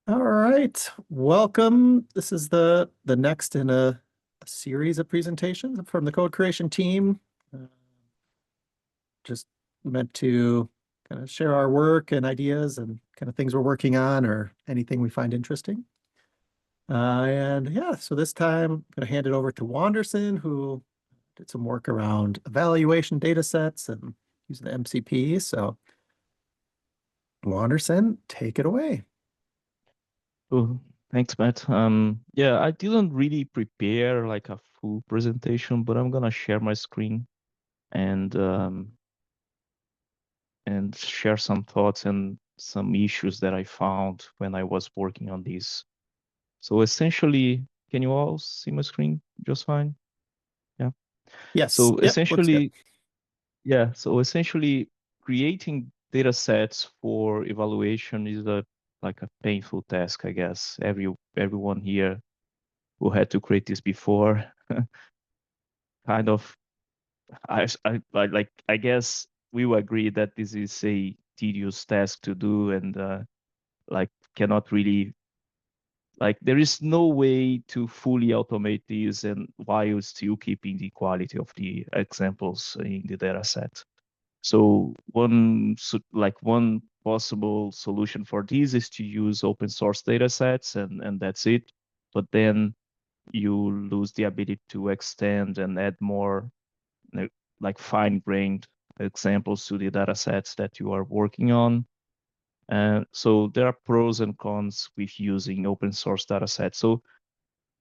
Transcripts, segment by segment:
All right, welcome. This is the next in a series of presentations from the code creation team. Just meant to kind of share our work and ideas and kind of things we're working on or anything we find interesting. And yeah, so this time I'm going to hand it over to Wanderson, who did some work around evaluation data sets and using the MCP. So Wanderson, take it away. Oh, thanks, Matt. Yeah, I didn't really prepare like a full presentation, but I'm gonna share my screen and um, and share some thoughts and some issues that I found when I was working on this. So essentially, can you all see my screen just fine? Yeah. Yes, So yep, looks good. essentially, yeah. So essentially, creating data sets for evaluation is like a painful task, I guess. Everyone here who had to create this before kind of I guess we will agree that this is a tedious task to do and like cannot really like there is no way to fully automate this and while still keeping the quality of the examples in the data set. So one possible solution for this is to use open source data sets and that's it. But then you lose the ability to extend and add more like fine-grained examples to the data sets that you are working on. And so there are pros and cons with using open source data sets.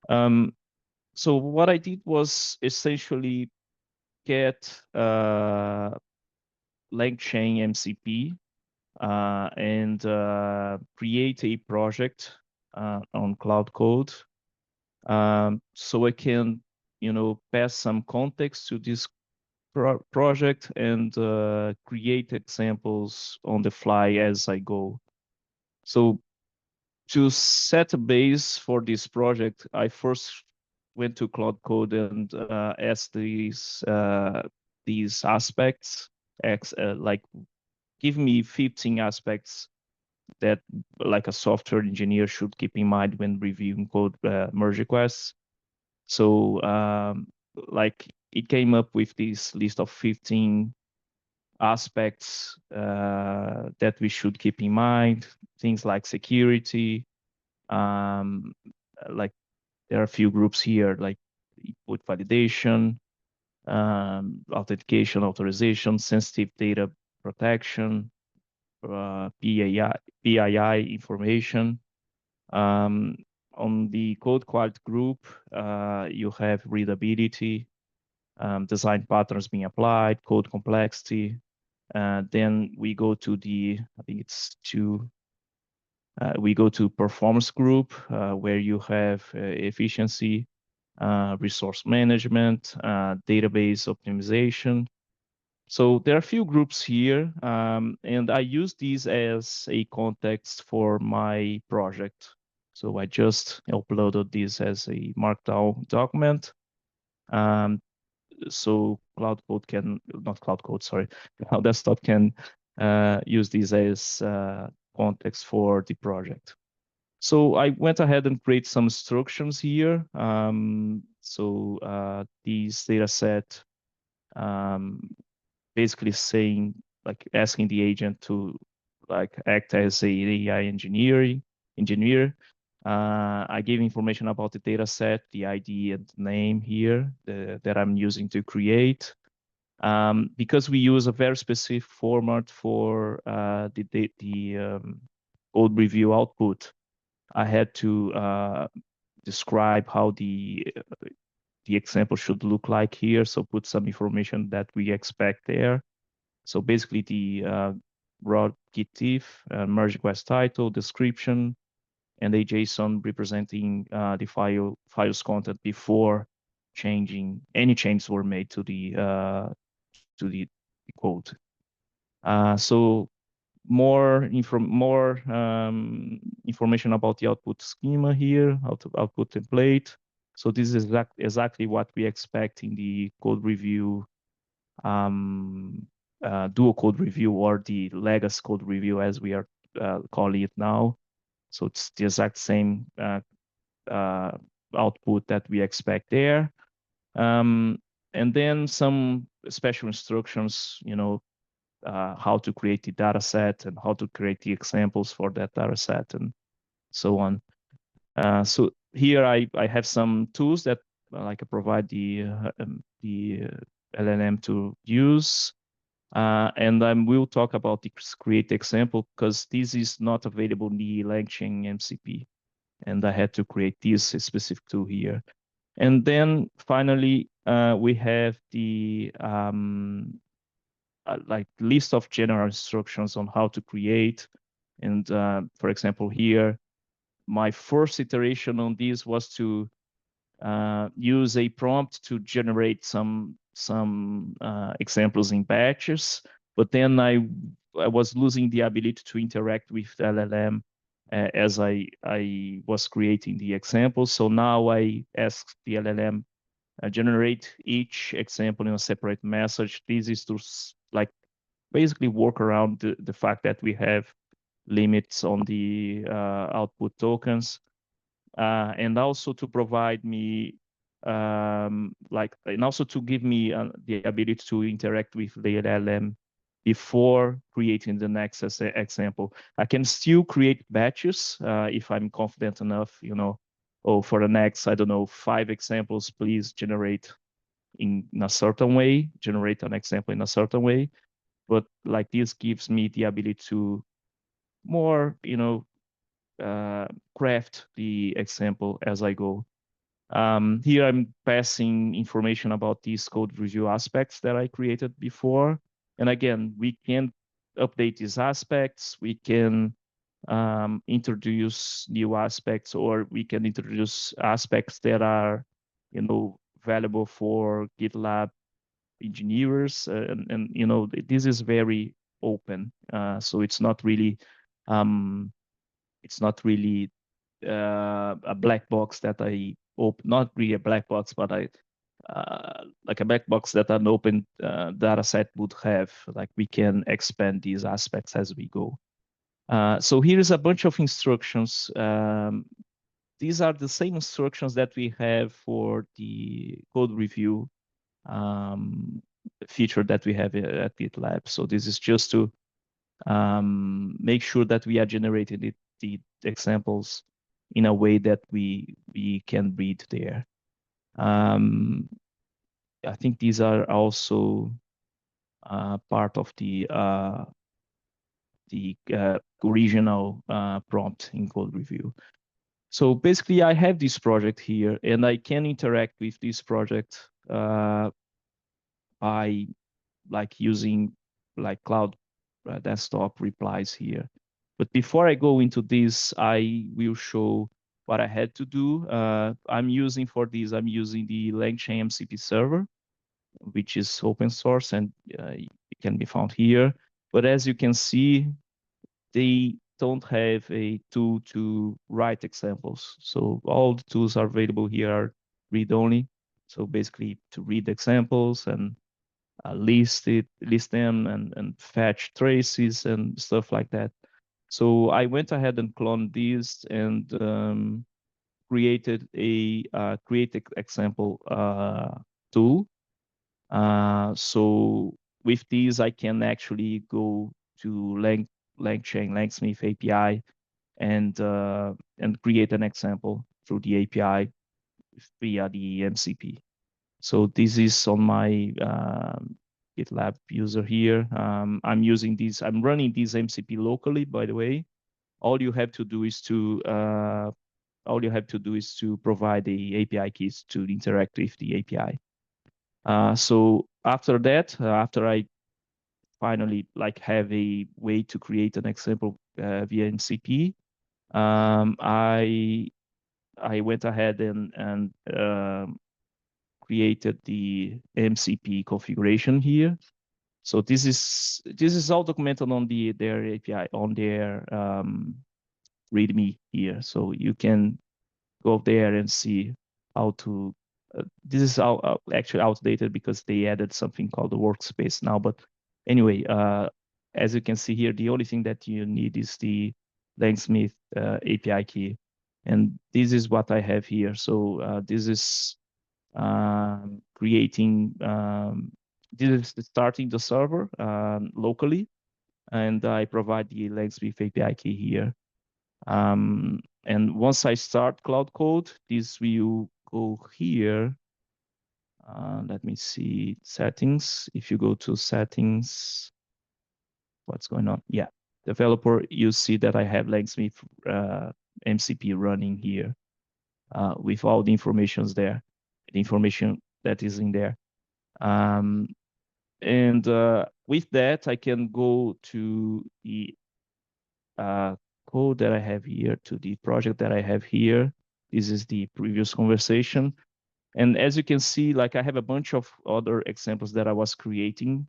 Um, so what I did was essentially get LangChain MCP and create a project on Cloud Code. So I can, pass some context to this project and create examples on the fly as I go. So to set a base for this project, I first went to Cloud Code and asked these aspects, like give me 15 aspects that like a software engineer should keep in mind when reviewing code merge requests. So like it came up with this list of 15 aspects that we should keep in mind, things like security, um, like there are a few groups here like input validation, authentication, authorization, sensitive data protection, PII information. Um, on the code quality group, you have readability, design patterns being applied, code complexity. Then we go to I think it's two, we go to performance group where you have efficiency, resource management, database optimization. So there are a few groups here, and I use these as a context for my project. So I just uploaded this as a Markdown document. Um, so Cloud Code can, not Cloud Code, sorry, Cloud Desktop can use this as context for the project. So I went ahead and create some instructions here. These data set basically saying, like asking the agent to like act as a AI engineer. I gave information about the data set, the ID and name here that I'm using to create. Because we use a very specific format for the code review output, I had to describe how the example should look like here. So put some information that we expect there. So basically the raw git diff, merge request title, description, and a JSON representing the file's content before any changes were made to the code. So more information about the output schema here, output template. So this is exactly what we expect in the code review, dual code review or the legacy code review as we are calling it now. So it's the exact same output that we expect there. And then some special instructions, how to create the data set and how to create the examples for that data set and so on. So here I have some tools that I can provide the LLM to use. And I will talk about the create example because this is not available in the LangChain MCP. And I had to create this specific tool here. And then finally, we have the like list of general instructions on how to create. And for example, here, my first iteration on this was to use a prompt to generate some examples in batches. But then I was losing the ability to interact with the LLM as I was creating the examples. So now I ask the LLM generate each example in a separate message. This is to like basically work around the fact that we have limits on the output tokens. And also to provide me and also to give me the ability to interact with the LLM before creating the next example. I can still create batches if I'm confident enough, oh, for the next, I don't know, 5 examples, please generate in a certain way, generate an example in a certain way. But like this gives me the ability to more, craft the example as I go. Here I'm passing information about these code review aspects that I created before. And again, we can update these aspects. We can introduce new aspects, or we can introduce aspects that are, valuable for GitLab engineers. And this is very open. So it's not really a black box that I open, not really a black box, but like a black box that an open data set would have. Like we can expand these aspects as we go. So here is a bunch of instructions. These are the same instructions that we have for the code review feature that we have at GitLab. So this is just to make sure that we are generating the examples in a way that we can read there. I think these are also part of the original prompt in code review. So basically, I have this project here, and I can interact with this project by using Claude Desktop replies here. But before I go into this, I will show what I had to do. I'm using the LangChain MCP server, which is open source, and it can be found here. But as you can see, they don't have a tool to write examples. So all the tools are available here are read-only. So basically to read examples and list them and fetch traces and stuff like that. So I went ahead and cloned this and created a create example tool. So with these, I can actually go to LangChain, LangSmith API and create an example through the API via the MCP. So this is on my GitLab user here. I'm running this MCP locally, by the way. All you have to do is to provide the API keys to interact with the API. So after that, after I finally have a way to create an example via MCP, I went ahead and created the MCP configuration here. So this is all documented on their API, on their README here. So you can go there and see how to. This is actually outdated because they added something called the workspace now. But anyway, as you can see here, the only thing that you need is the LangSmith API key. And this is what I have here. So this is creating, this is starting the server locally, and I provide the LangSmith API key here. And once I start Cloud Code, this will go here. Let me see settings. If you go to settings, what's going on? Yeah, developer, you see that I have LangSmith MCP running here with all the informations there, the information that is in there. And with that, I can go to the code that I have here, to the project that I have here. This is the previous conversation. And as you can see, like I have a bunch of other examples that I was creating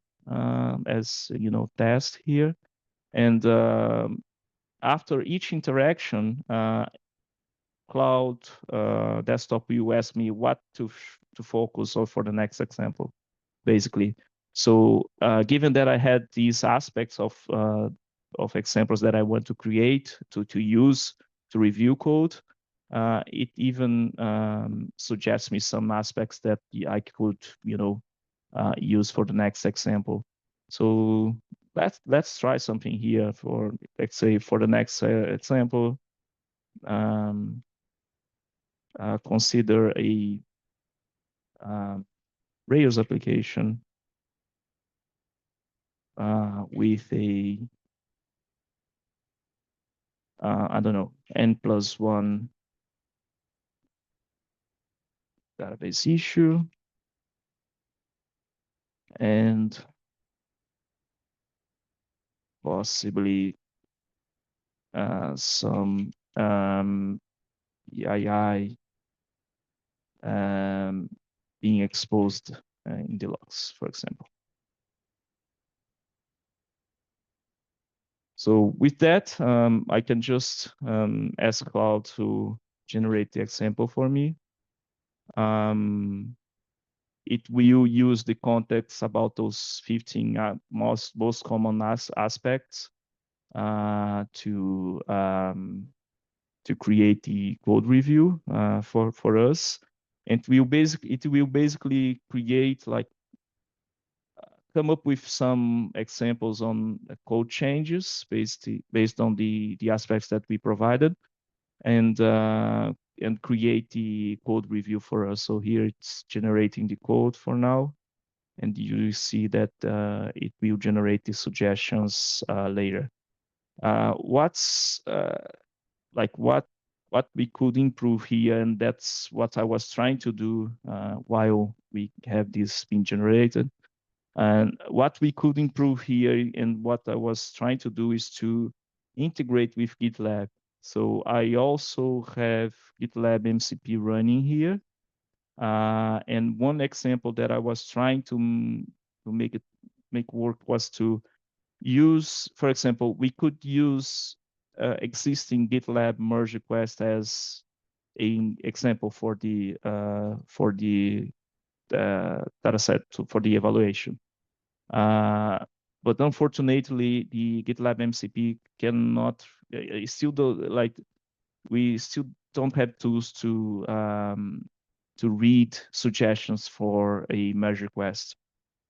as, test here. And after each interaction, Cloud Desktop will ask me what to focus on for the next example, basically. So given that I had these aspects of examples that I want to create, to use, to review code, it even suggests me some aspects that I could, use for the next example. So let's try something here for, let's say, for the next example. Consider a Rails application with a, I don't know, N+1 database issue, and possibly some EII being exposed in the logs, for example. So with that, I can just ask Cloud to generate the example for me. It will use the context about those 15 most common aspects to create the code review for us. And it will basically create, like, come up with some examples on code changes based on the aspects that we provided, and create the code review for us. So here it's generating the code for now, and you see that it will generate the suggestions later. What's like what we could improve here, and that's what I was trying to do while we have this being generated. And what we could improve here, and what I was trying to do, is to integrate with GitLab. So I also have GitLab MCP running here. And one example that I was trying to make work was to use, for example, we could use existing GitLab merge request as an example for the dataset for the evaluation. But unfortunately, the GitLab MCP cannot, still do, like, we still don't have tools to read suggestions for a merge request.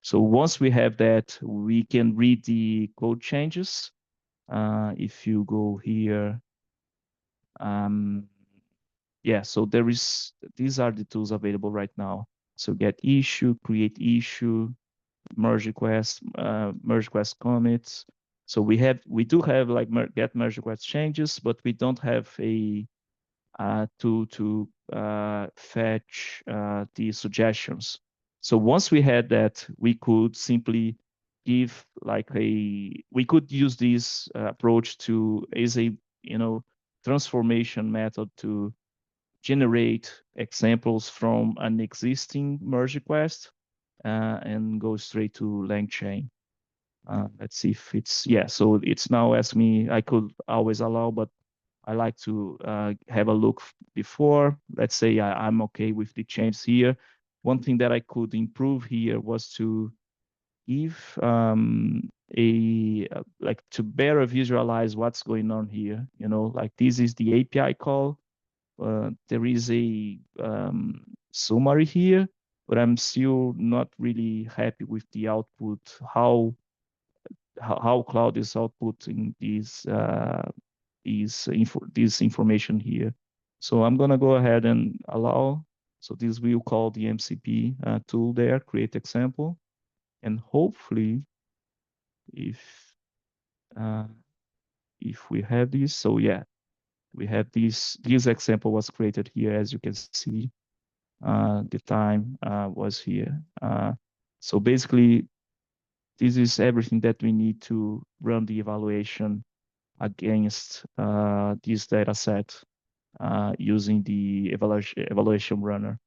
So once we have that, we can read the code changes. If you go here, yeah, so these are the tools available right now. So get issue, create issue, merge request commits. So we do have like get merge request changes, but we don't have a tool to fetch the suggestions. So once we had that, we could simply give like we could use this approach to as a transformation method to generate examples from an existing merge request and go straight to LangChain. Let's see if it's, yeah, so it's now asking me, I could always allow, but I like to have a look before. Let's say I'm okay with the changes here. One thing that I could improve here was to give like to better visualize what's going on here. Like this is the API call. There is a summary here, but I'm still not really happy with the output. How Cloud is outputting this information here. So I'm gonna go ahead and allow. So this will call the MCP tool there, create example, and hopefully, if we have this, so yeah, we have this. This example was created here, as you can see. The time was here. So basically, this is everything that we need to run the evaluation against this data set using the evaluation runner.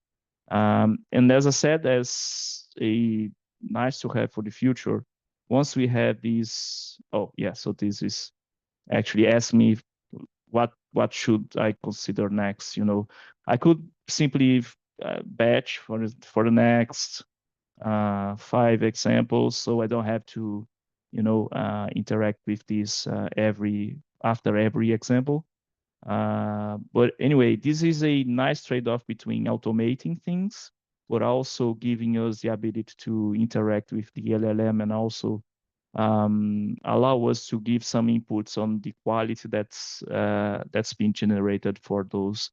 And as I said, as a nice to have for the future, once we have these, oh yeah, so this is actually ask me what should I consider next. I could simply batch for the next 5 examples, so I don't have to interact with this after every example. But anyway, this is a nice trade-off between automating things, but also giving us the ability to interact with the LLM and also allow us to give some inputs on the quality that's been generated for those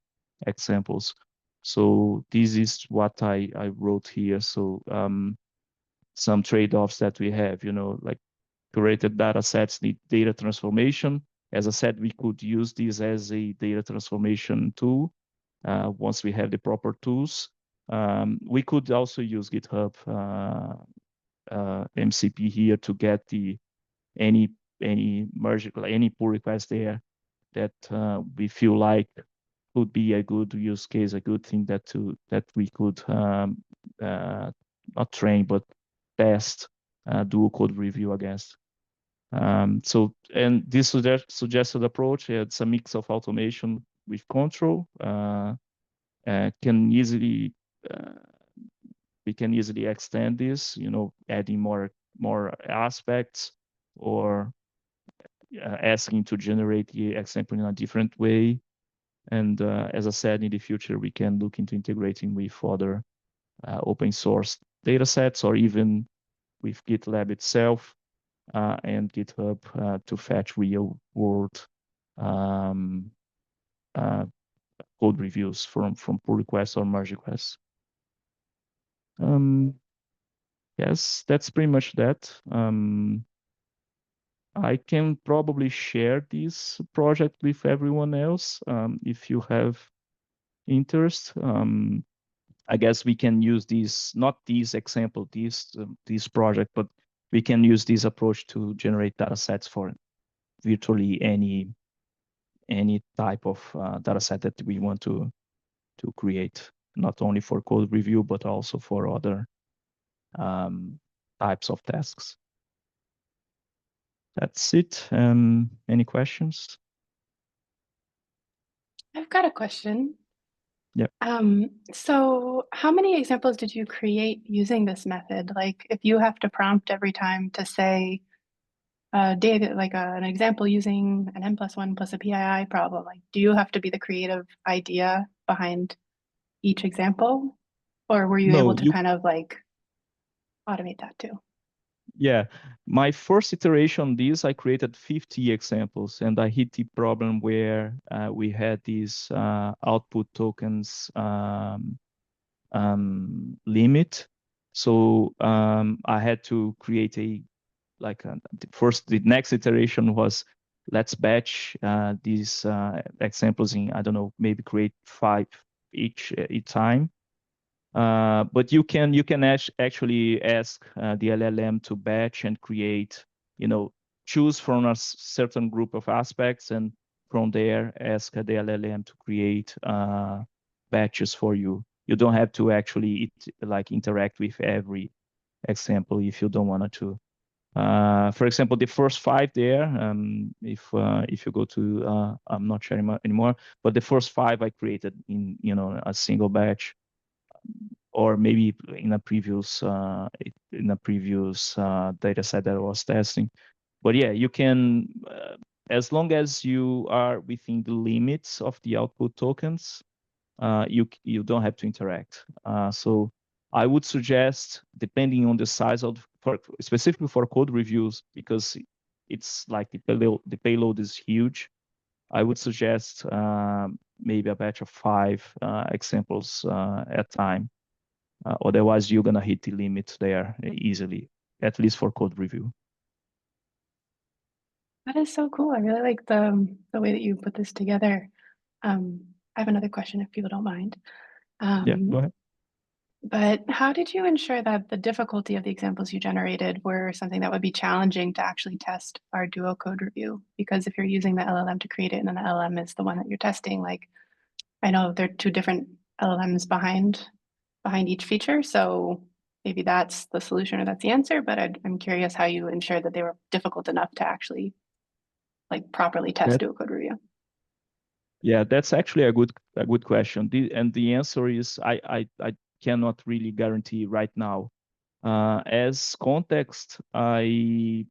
examples. So this is what I wrote here. So some trade-offs that we have, like curated data sets need data transformation. As I said, we could use this as a data transformation tool once we have the proper tools. We could also use GitHub MCP here to get any merge, any pull request there that we feel like could be a good use case, a good thing that we could not train but test, do code review against. So, and this suggested approach, it's a mix of automation with control. Can easily we can easily extend this, adding more aspects or asking to generate the example in a different way. And as I said, in the future, we can look into integrating with other open source data sets or even with GitLab itself and GitHub to fetch real world code reviews from pull requests or merge requests. Yes, that's pretty much that. I can probably share this project with everyone else if you have interest. I guess we can use this, not this example, this project, but we can use this approach to generate data sets for virtually any type of data set that we want to create, not only for code review, but also for other types of tasks. That's it. Any questions? I've got a question. Yeah. So how many examples did you create using this method? Like if you have to prompt every time to say data, like an example using an n+1 plus a PII problem, like do you have to be the creative idea behind each example? Or were you able to kind of like automate that too? Yeah, my first iteration on this, I created 50 examples, and I hit the problem where we had these output tokens limit. So I had to create a the next iteration was let's batch these examples in, I don't know, maybe create 5 each time. But you can actually ask the LLM to batch and create, choose from a certain group of aspects, and from there ask the LLM to create batches for you. You don't have to actually interact with every example if you don't want to. For example, the first 5 there, if you go to, I'm not sharing anymore, but the first 5 I created in a single batch. or maybe in a previous data set that I was testing. But yeah, you can, as long as you are within the limits of the output tokens, you don't have to interact. So I would suggest, depending on the size of, specifically for code reviews, because it's like the payload is huge, I would suggest maybe a batch of 5 examples at a time. Otherwise, you're gonna hit the limit there easily, at least for code review. That is so cool. I really like the way that you put this together. I have another question if people don't mind. Yeah, go ahead. But how did you ensure that the difficulty of the examples you generated were something that would be challenging to actually test our Duo code review? Because if you're using the LLM to create it and then the LLM is the one that you're testing, like I know there are 2 different LLMs behind each feature, so maybe that's the solution or that's the answer, but I'm curious how you ensured that they were difficult enough to actually like properly test Duo code review. Yeah, that's actually a good question. And the answer is I cannot really guarantee right now. As context, I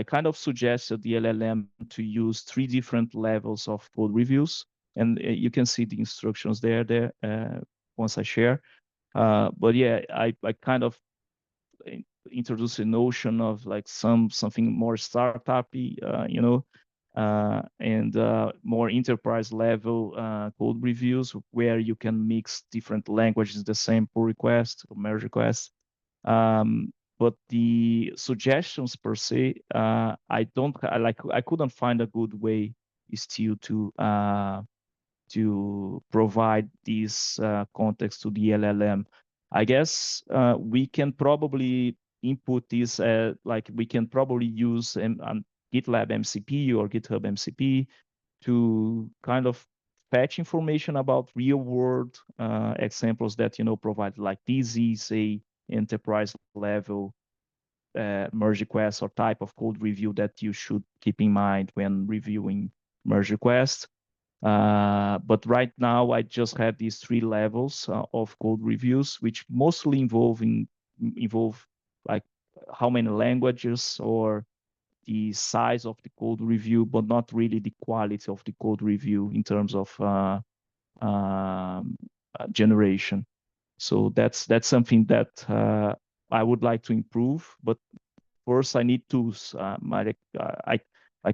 kind of suggested the LLM to use 3 different levels of code reviews, and you can see the instructions there once I share. But yeah, I kind of introduce a notion of like something more startup-y, and more enterprise level code reviews where you can mix different languages the same pull request or merge request. But the suggestions per se, I couldn't find a good way still to provide this context to the LLM. I guess we can probably input this, we can probably use GitLab MCP or GitHub MCP to kind of fetch information about real world examples that, provide like this is a enterprise level merge request or type of code review that you should keep in mind when reviewing merge requests. But right now, I just have these 3 levels of code reviews, which mostly involve like how many languages or the size of the code review, but not really the quality of the code review in terms of generation. So that's something that I would like to improve. But first, I need tools.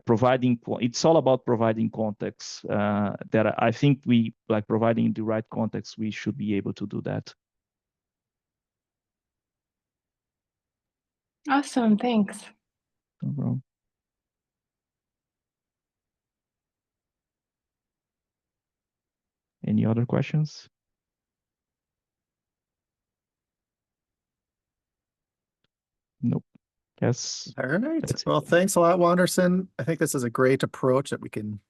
Providing. It's all about providing context. That I think we providing the right context. We should be able to do that. Awesome, thanks. No problem. Any other questions? Nope. Yes. All right. Well, thanks a lot, Wanderson. I think this is a great approach that we can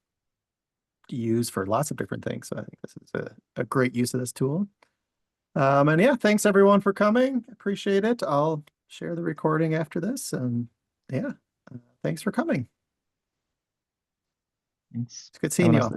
use for lots of different things. So I think this is a great use of this tool. And yeah, thanks everyone for coming. Appreciate it. I'll share the recording after this. And yeah, thanks for coming. Thanks. It's good seeing you all.